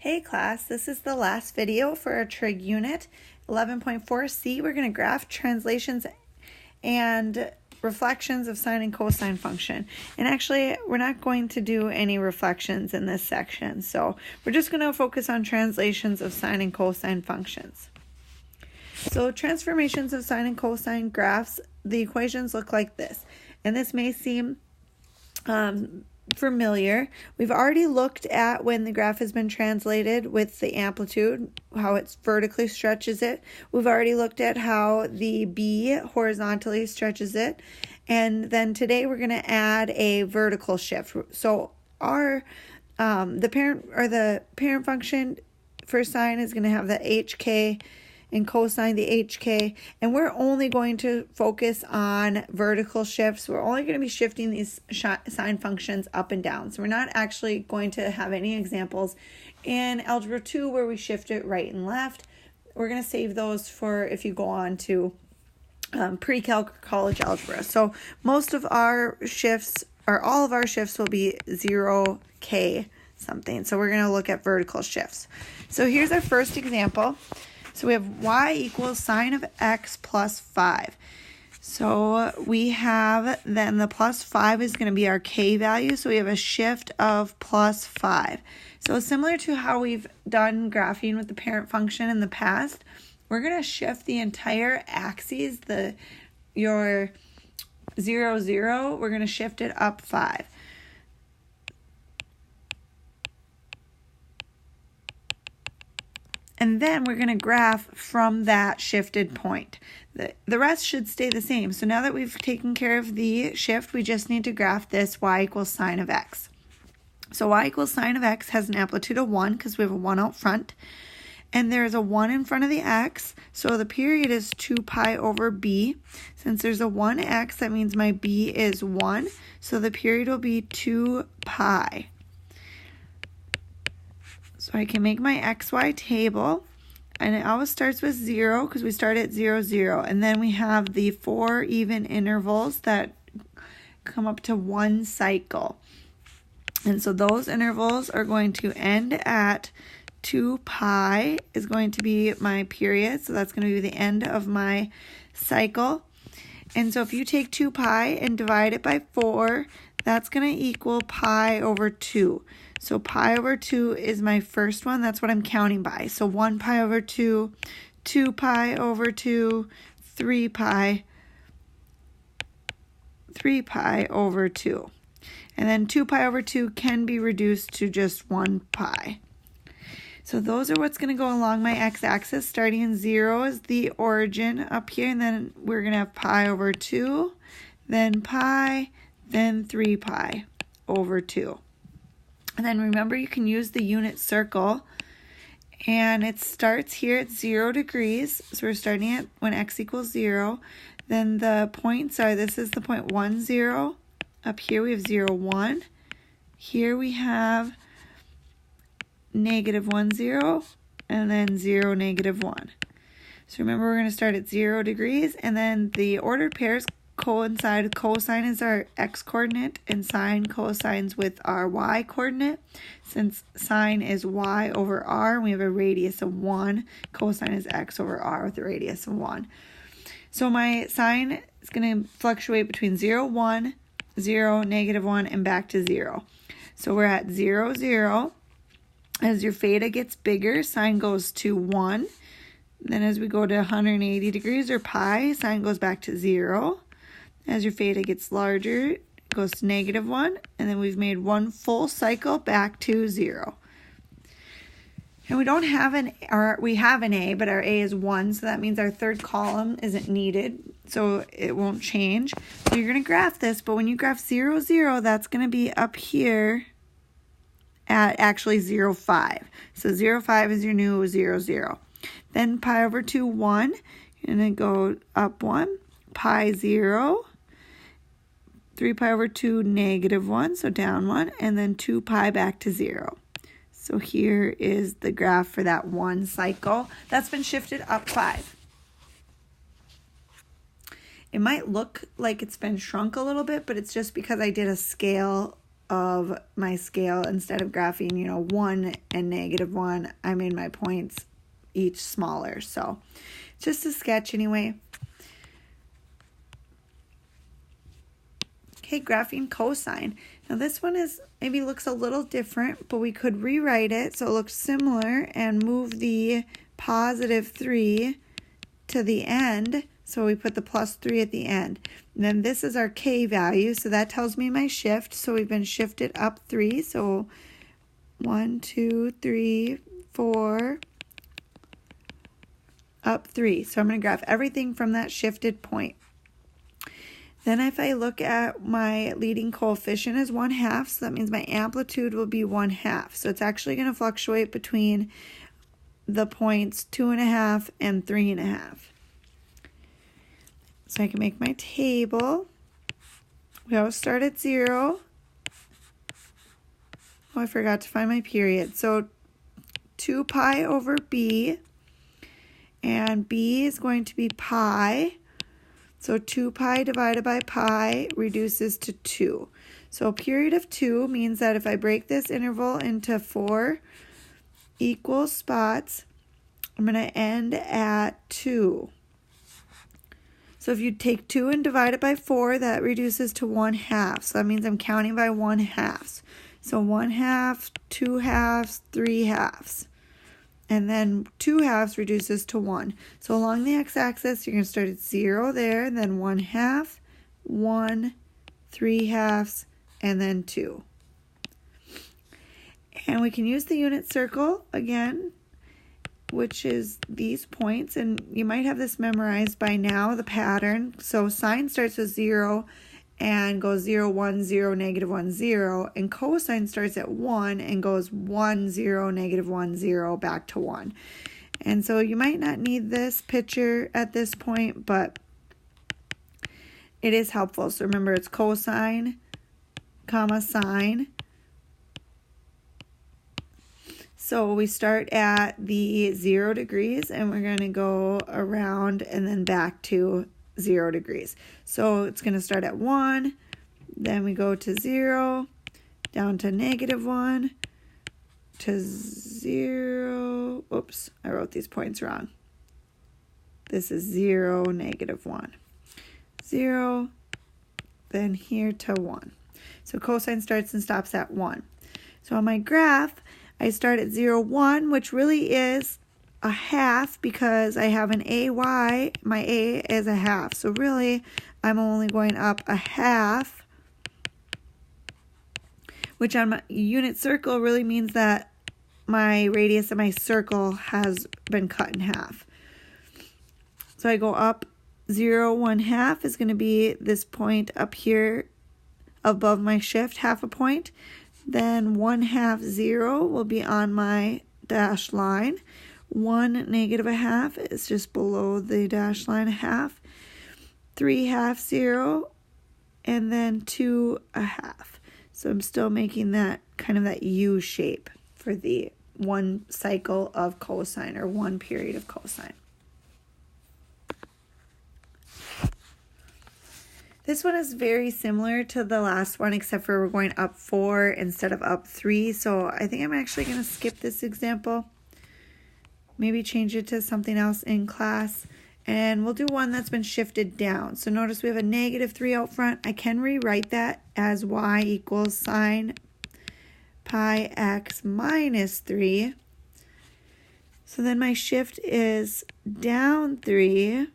Hey class, this is the last video for our trig unit 11.4c. We're going to graph translations and reflections of sine and cosine function. And actually, we're not going to do any reflections in this section, so we're just going to focus on translations of sine and cosine functions. So transformations of sine and cosine graphs, the equations look like this. And this may seem familiar. We've already looked at when the graph has been translated with the amplitude, how it vertically stretches it. We've already looked at how the b horizontally stretches it. And then today we're going to add a vertical shift. So our the parent function for sine is going to have the hk and cosine the hk, and we're only going to focus on vertical shifts. We're only going to be shifting these sine functions up and down. So we're not actually going to have any examples in Algebra 2 where we shift it right and left. We're going to save those for if you go on to pre-calc or college algebra. So most of our shifts, or all of our shifts, will be 0k something. So we're going to look at vertical shifts. So here's our first example. So we have y equals sine of x plus 5. So we have then the plus 5 is going to be our k value. So we have a shift of plus 5. So similar to how we've done graphing with the parent function in the past, we're going to shift the entire axes, your 0, 0, we're going to shift it up 5. And then we're going to graph from that shifted point. The rest should stay the same. So now that we've taken care of the shift, we just need to graph this y equals sine of x. So y equals sine of x has an amplitude of 1 because we have a 1 out front. And there's a 1 in front of the x. So the period is 2 pi over b. Since there's a 1x, that means my b is 1. So the period will be 2 pi. So I can make my xy table, and it always starts with 0 because we start at 0, 0. And then we have the 4 even intervals that come up to 1 cycle. And so those intervals are going to end at 2 pi is going to be my period. So that's going to be the end of my cycle. And so if you take 2 pi and divide it by 4, that's going to equal pi over 2. So pi over 2 is my first one. That's what I'm counting by. So 1 pi over 2, 2 pi over 2, 3 pi over 2. And then 2 pi over 2 can be reduced to just 1 pi. So those are what's going to go along my x-axis. Starting in 0 is the origin up here, and then we're going to have pi over 2, then pi, then 3 pi over 2. And then remember, you can use the unit circle, and it starts here at 0 degrees. So we're starting at when x equals 0. Then the points are, this is the point 1, 0. Up here we have 0, 1. Here we have negative 1, 0, and then 0, negative 1. So remember, we're going to start at 0 degrees, and then the ordered pairs coincide. Cosine is our x coordinate and sine cosines with our y coordinate. Since sine is y over r, and we have a radius of 1, cosine is x over r with a radius of 1. So my sine is going to fluctuate between 0, 1, 0, negative 1, and back to 0. So we're at 0, 0. As your theta gets bigger, sine goes to 1. Then as we go to 180 degrees or pi, sine goes back to 0. As your theta gets larger, it goes to negative 1, and then we've made one full cycle back to 0. And we don't have we have an a, but our a is 1, so that means our third column isn't needed, so it won't change. So you're going to graph this, but when you graph 0, 0, that's going to be up here at actually 0, 5. So 0, 5 is your new 0, 0. Then pi over 2, 1, and then go up 1, pi 0, 3 pi over 2, negative 1, so down 1, and then 2 pi back to 0. So here is the graph for that one cycle. That's been shifted up 5. It might look like it's been shrunk a little bit, but it's just because I did a scale of my scale. Instead of graphing, 1 and -1, I made my points each smaller. So just a sketch anyway. Okay, graphing cosine. Now this one maybe looks a little different, but we could rewrite it so it looks similar and move the +3 to the end. So we put the +3 at the end. And then this is our K value, so that tells me my shift. So we've been shifted up 3. So 1, 2, 3, 4, up 3. So I'm going to graph everything from that shifted point. Then if I look at my leading coefficient as 1/2, so that means my amplitude will be 1/2. So it's actually going to fluctuate between the points 2.5 and 3.5. So I can make my table. We always start at 0. Oh, I forgot to find my period. So 2 pi over b, and b is going to be pi. So 2 pi divided by pi reduces to 2. So a period of 2 means that if I break this interval into 4 equal spots, I'm going to end at 2. So if you take 2 and divide it by 4, that reduces to 1/2. So that means I'm counting by 1/2. So 1/2, 2/2, 3/2. And then 2/2 reduces to 1. So along the x-axis, you're going to start at 0 there, then 1/2, 1, 3/2, and then 2. And we can use the unit circle again, which is these points. And you might have this memorized by now, the pattern. So sine starts with 0 and goes 0, 1, 0, -1, 0. And cosine starts at 1 and goes 1, 0, -1, 0, back to 1. And so you might not need this picture at this point, but it is helpful. So remember, it's cosine, comma, sine. So we start at the 0 degrees and we're going to go around and then back to 0 degrees. So it's going to start at 1, then we go to 0, down to -1, to 0. Oops, I wrote these points wrong. This is 0, -1. 0, then here to 1. So cosine starts and stops at 1. So on my graph, I start at 0, 1, which really is a half because I have an AY. My A is a half. So really, I'm only going up a half, which on my unit circle really means that my radius of my circle has been cut in half. So I go up 0, 1/2 is going to be this point up here above my shift, half a point. Then 1/2, 0 will be on my dashed line. 1, -1/2 is just below the dashed line, a half. 3/2, 0, and then 2/2. So I'm still making that kind of that U shape for the one cycle of cosine, or one period of cosine. This one is very similar to the last one, except for we're going up 4 instead of up 3. So I think I'm actually going to skip this example. Maybe change it to something else in class. And we'll do one that's been shifted down. So notice we have a -3 out front. I can rewrite that as y equals sine pi x minus 3. So then my shift is down 3.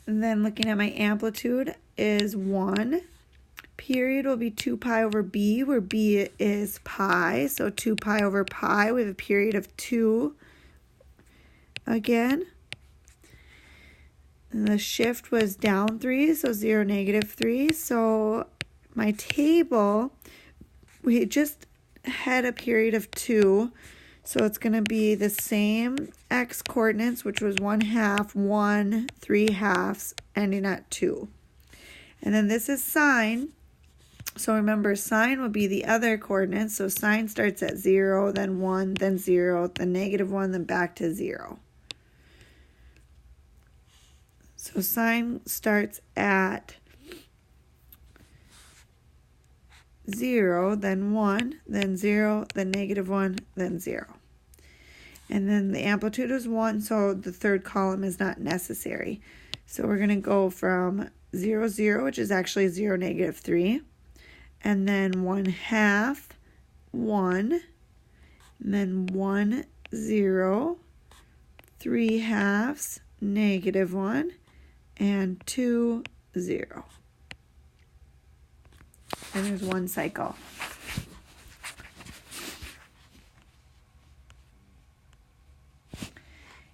And then looking at my amplitude is 1. Period will be 2 pi over b, where b is pi. So 2 pi over pi, we have a period of 2 again. And the shift was down 3, so 0, -3. So my table, we just had a period of 2. So it's going to be the same x coordinates, which was 1/2, 1, 3/2, ending at 2. And then this is sine. So remember, sine would be the other coordinates. So sine starts at 0, then 1, then 0, then -1, then back to 0. So sine starts at 0, then 1, then 0, then -1, then 0. And then the amplitude is 1, so the third column is not necessary. So we're going to go from 0, 0, which is actually 0, -3, and then 1/2, 1, and then 1, 0, 3/2, -1, and 2, 0. And there's one cycle.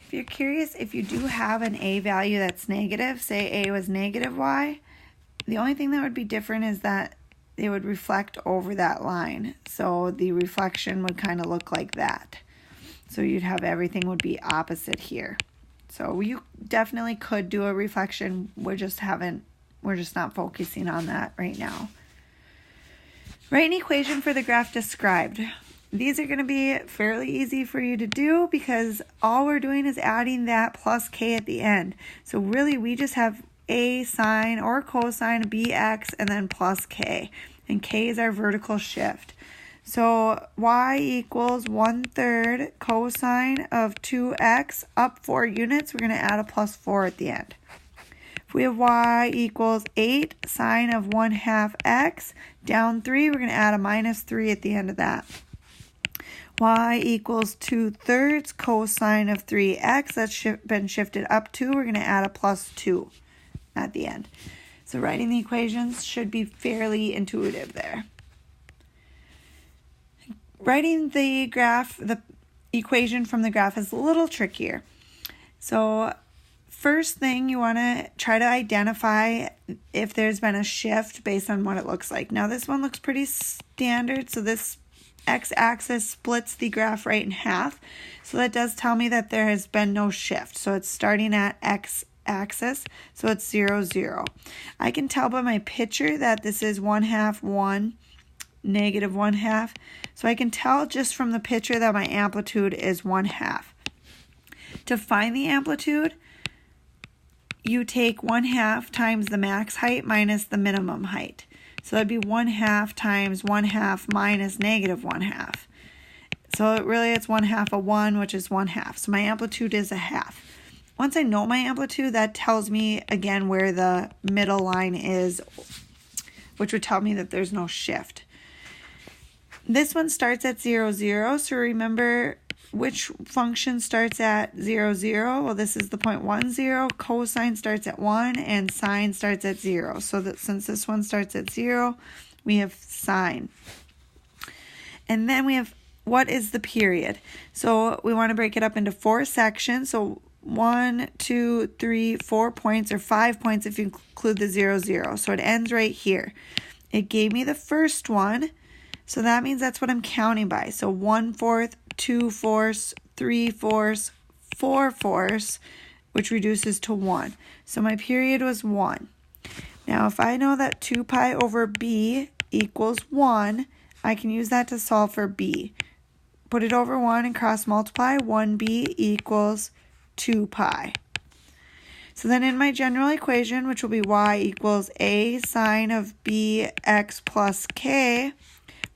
If you're curious, if you do have an a value that's negative, say a was -y, the only thing that would be different is that it would reflect over that line. So the reflection would kind of look like that. So you'd have everything would be opposite here. So you definitely could do a reflection. We're just not focusing on that right now. Write an equation for the graph described. These are going to be fairly easy for you to do because all we're doing is adding that plus k at the end. So really we just have a sine or cosine of bx and then plus k. And k is our vertical shift. So y equals 1/3 cosine of 2x up 4 units. We're going to add a plus 4 at the end. If we have y equals 8 sine of 1/2 x down 3, we're going to add a -3 at the end of that. Y equals 2/3 cosine of 3x. That's been shifted up 2. We're going to add a plus 2 at the end. So writing the equations should be fairly intuitive there. Writing the graph, the equation from the graph is a little trickier. So first thing, you want to try to identify if there's been a shift based on what it looks like. Now this one looks pretty standard, so this x-axis splits the graph right in half. So that does tell me that there has been no shift. So it's starting at x-axis, so it's 0, 0. I can tell by my picture that this is 1/2, 1, -1/2. So I can tell just from the picture that my amplitude is 1/2. To find the amplitude, you take 1/2 times the max height minus the minimum height. So that'd be 1/2 times 1/2 minus -1/2. So really it's 1/2 of 1, which is 1/2. So my amplitude is 1/2. Once I know my amplitude, that tells me again where the middle line is, which would tell me that there's no shift. This one starts at 0, 0. So remember which function starts at 0, 0. Well, this is the point 1, 0. Cosine starts at 1 and sine starts at 0. So that since this one starts at 0, we have sine. And then we have what is the period. So we want to break it up into 4 sections. So 1, 2, 3, 4 points, or 5 points if you include the 0, 0. So it ends right here. It gave me the first one. So that means that's what I'm counting by. So 1/4, 2/4, 3/4, 4/4, which reduces to 1. So my period was 1. Now if I know that 2 pi over b equals 1, I can use that to solve for b. Put it over 1 and cross multiply. 1b equals 2 pi. So then in my general equation, which will be y equals a sine of bx plus k,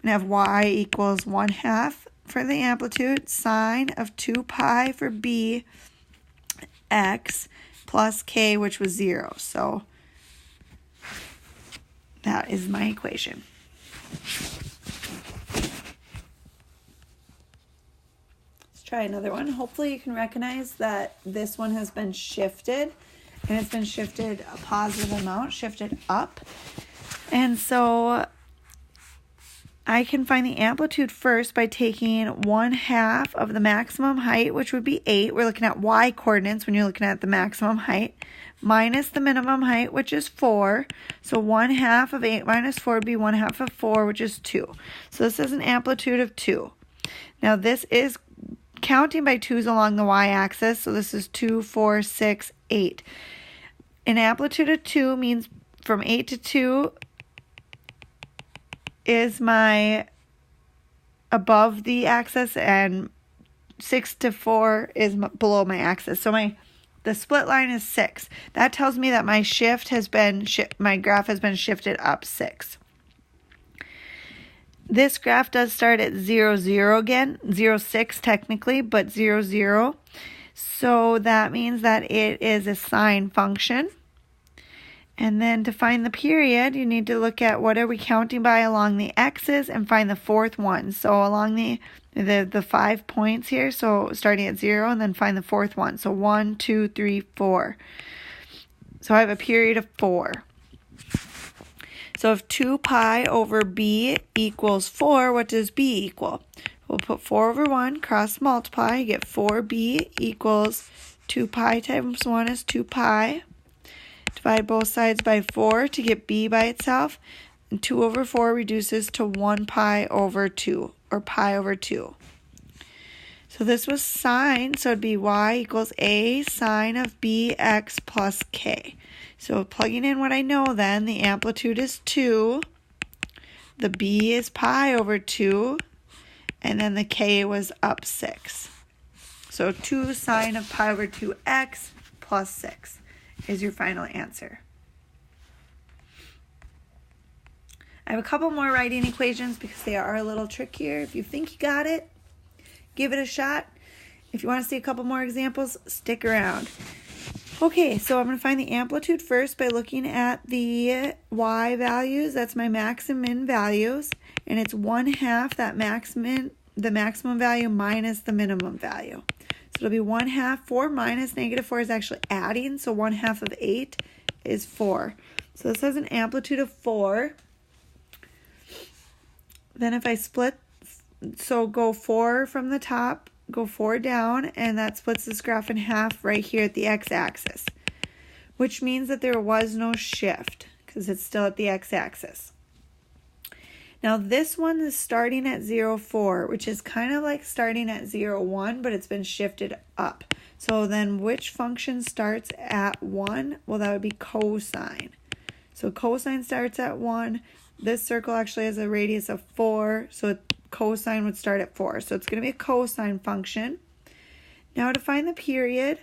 I'm going to have y equals 1/2 for the amplitude, sine of 2 pi for b, x plus k, which was 0. So that is my equation. Let's try another one. Hopefully you can recognize that this one has been shifted, and it's been shifted a positive amount, shifted up. And so I can find the amplitude first by taking 1/2 of the maximum height, which would be 8. We're looking at y coordinates when you're looking at the maximum height, minus the minimum height, which is 4. So 1/2 of 8 minus 4 would be 1/2 of 4, which is 2. So this is an amplitude of 2. Now this is counting by 2's along the y-axis. So this is 2, 4, 6, 8. An amplitude of 2 means from 8 to 2 is my above the axis, and 6 to 4 is below my axis. So the split line is 6. That tells me that my my graph has been shifted up 6. This graph does start at 0, 0 again, 0, 6 technically, but 0, 0. So that means that it is a sine function. And then to find the period, you need to look at what are we counting by along the x's and find the fourth one. So along the 5 points here, so starting at 0 and then find the fourth one. So 1, 2, 3, 4. So I have a period of 4. So if 2 pi over b equals 4, what does b equal? We'll put 4 over 1, cross multiply, you get 4b equals 2 pi times 1 is 2 pi. Divide both sides by 4 to get b by itself. And 2 over 4 reduces to 1 pi over 2, or pi over 2. So this was sine, so it'd be y equals a sine of bx plus k. So plugging in what I know then, the amplitude is 2, the b is pi over 2, and then the k was up 6. So 2 sine of pi over 2x plus 6 is your final answer. I have a couple more writing equations because they are a little trickier. If you think you got it, give it a shot. If you want to see a couple more examples, stick around. Okay, so I'm going to find the amplitude first by looking at the y values. That's my max and min values. And it's 1/2 that the maximum value minus the minimum value. So it'll be 1/2. 4 minus -4 is actually adding. So 1/2 of 8 is 4. So this has an amplitude of 4. Then if I split, so go 4 from the top, go 4 down, and that splits this graph in half right here at the x-axis, which means that there was no shift because it's still at the x-axis. Now this one is starting at 0, 4, which is kind of like starting at 0, 1, but it's been shifted up. So then which function starts at 1? Well, that would be cosine. So cosine starts at 1. This circle actually has a radius of 4, so cosine would start at 4. So it's going to be a cosine function. Now to find the period,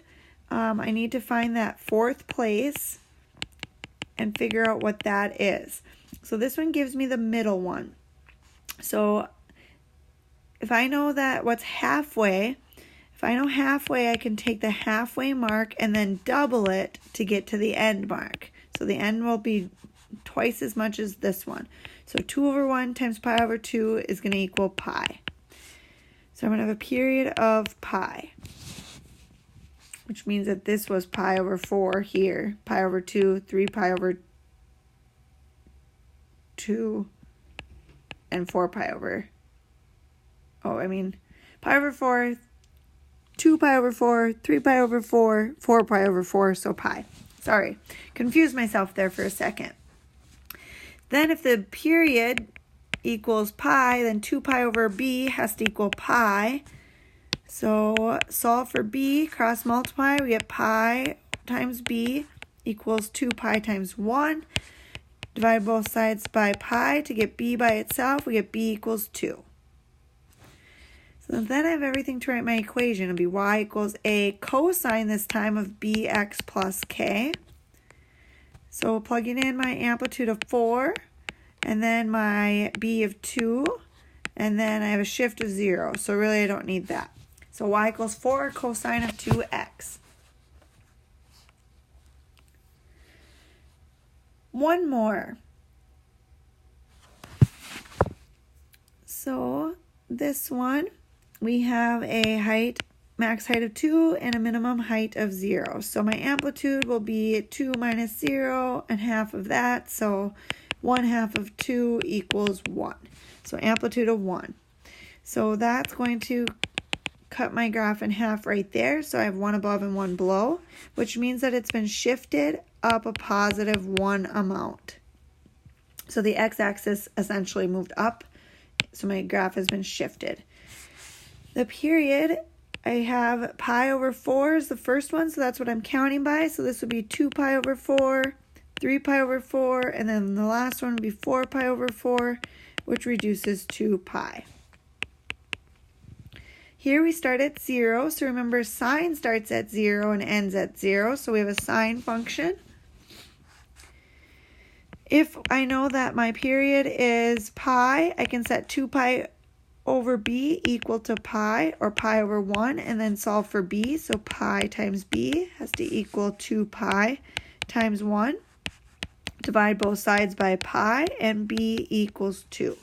I need to find that fourth place and figure out what that is. So this one gives me the middle one. So if I know that what's halfway, if I know halfway, I can take the halfway mark and then double it to get to the end mark. So the end will be twice as much as this one. So 2 over 1 times pi over 2 is going to equal pi. So I'm going to have a period of pi, which means that this was pi over 4 here, pi over 2, 3 pi over 2, and 4 pi over, pi over 4, 2 pi over 4, 3 pi over 4, 4 pi over 4, so pi. Sorry, confused myself there for a second. Then if the period equals pi, then 2 pi over b has to equal pi. So solve for b, cross multiply, we get pi times b equals 2 pi times 1. Divide both sides by pi to get b by itself, we get b equals 2. So then I have everything to write my equation. It'll be y equals a cosine this time of bx plus k. So plugging in my amplitude of 4, and then my b of 2, and then I have a shift of 0. So really I don't need that. So y equals 4 cosine of 2x. One more. So this one, we have a max height of 2 and a minimum height of 0. So my amplitude will be 2 minus 0 and half of that. So 1/2 of 2 equals 1. So amplitude of 1. So that's going to cut my graph in half right there. So I have 1 above and 1 below, which means that it's been shifted up a positive 1 amount. So the x-axis essentially moved up. So my graph has been shifted. The period, I have pi over 4 is the first one, so that's what I'm counting by. So this would be 2 pi over 4, 3 pi over 4, and then the last one would be 4 pi over 4, which reduces to pi. Here we start at 0, so remember sine starts at 0 and ends at 0, so we have a sine function. If I know that my period is pi, I can set 2 pi over b equal to pi, or pi over 1, and then solve for b. So pi times b has to equal 2 pi times 1. Divide both sides by pi, and b equals 2.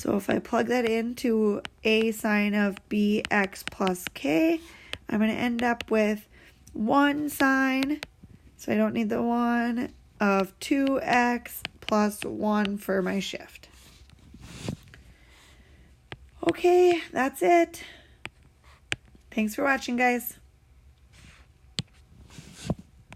So if I plug that into a sine of bx plus k, I'm going to end up with 1 sine, so I don't need the 1, of 2x plus 1 for my shift. Okay, that's it. Thanks for watching, guys.